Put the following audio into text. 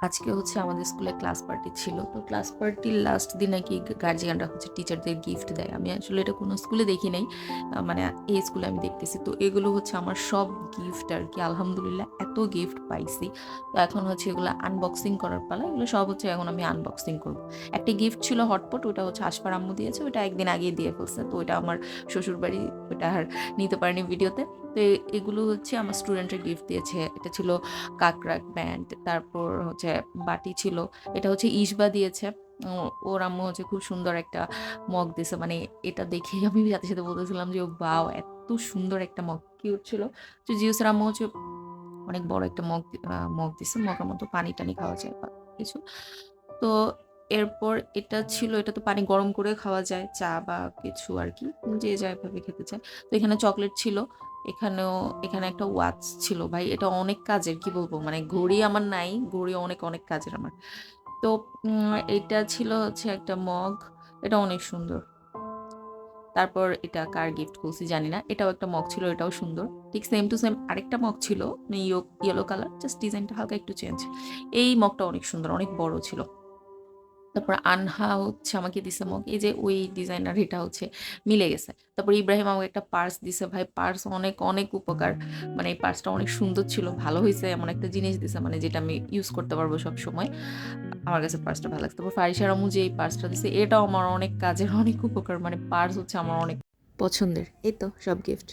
আজকে হচ্ছে আমাদের স্কুলে ক্লাস পার্টি ছিল। তো ক্লাস পার্টির লাস্ট দিন নাকি গার্জিয়ানরা হচ্ছে টিচারদের গিফট দেয়। আমি আসলে এটা কোনো স্কুলে দেখি নাই। মানে এই স্কুলে আমি দেখতেছি। তো এগুলো হচ্ছে আমার সব গিফট আরকি। আলহামদুলিল্লাহ এত গিফট পাইছি। তো এখন হচ্ছে এগুলো আনবক্সিং করার পালা। এগুলো সব হচ্ছে এখন আমি আনবক্সিং করব। একটা গিফট ছিল হটপট, ওটা হচ্ছে আশফার আম্মু দিয়েছে। ওটা একদিন আগেই দিয়ে ফেলছে। তো ওটা আমার শ্বশুরবাড়ি, ওটা আর নিতে পারিনি ভিডিওতে। তো এগুলো হচ্ছে আমার স্টুডেন্টরা গিফট দিয়েছে। এটা ছিল কাকরাক ব্যান্ড, তারপর হচ্ছে বাটি ছিল। এটা হচ্ছে ইসবা দিয়েছে। ওর আম্মু হচ্ছে খুব সুন্দর একটা মগ দিছে। মানে এটা দেখেই আমি সাথে সাথে বলতেছিলাম যে ওয়াও, এত সুন্দর একটা মগ, কিউট ছিল। তো জিউসের আম্মু হচ্ছে অনেক বড় একটা মগ দিছে, মগের মতো পানি টানি খাওয়া যায় বা কিছু। তো এরপর এটা ছিল, এটা তো পানি গরম করে খাওয়া যায়, চা বা কিছু আর কি, যে যাইভাবে খেতে চায়। তো এখানে চকলেট ছিল। এখানেও, এখানে একটা ওয়াচ ছিল। ভাই এটা অনেক কাজের, কি বলবো, মানে ঘড়ি আমার নাই, ঘড়ি অনেক অনেক কাজের আমার। তো এটা ছিল হচ্ছে একটা মগ, এটা অনেক সুন্দর। তারপর এটা কার গিফট করছি জানি না, এটাও একটা মগ ছিল, এটাও সুন্দর। ঠিক সেম টু সেম আরেকটা মগ ছিল, ইয়েলো কালার, জাস্ট ডিজাইনটা হালকা একটু চেঞ্জ। এই মগটা অনেক সুন্দর, অনেক বড় ছিল। তারপর আনহা হচ্ছে আমাকে দিছে মগ, এই যে ওই ডিজাইনার, এটা হচ্ছে মিলে গেছে। তারপর ইব্রাহিম আমাকে একটা পার্স দিছে। ভাই পার্স অনেক অনেক উপকার, মানে এই পার্সটা অনেক সুন্দর ছিল, ভালো হয়েছে, এমন একটা জিনিস দিছে মানে যেটা আমি ইউজ করতে পারবো সব সময়। আমার কাছে পার্সটা ভালো লাগছে। তারপর ফারিসার আম্মু যে এই পার্সটা দিছে, এটাও আমার অনেক কাজের, অনেক উপকার, মানে পার্স হচ্ছে আমার অনেক পছন্দের। এই তো সব গিফট।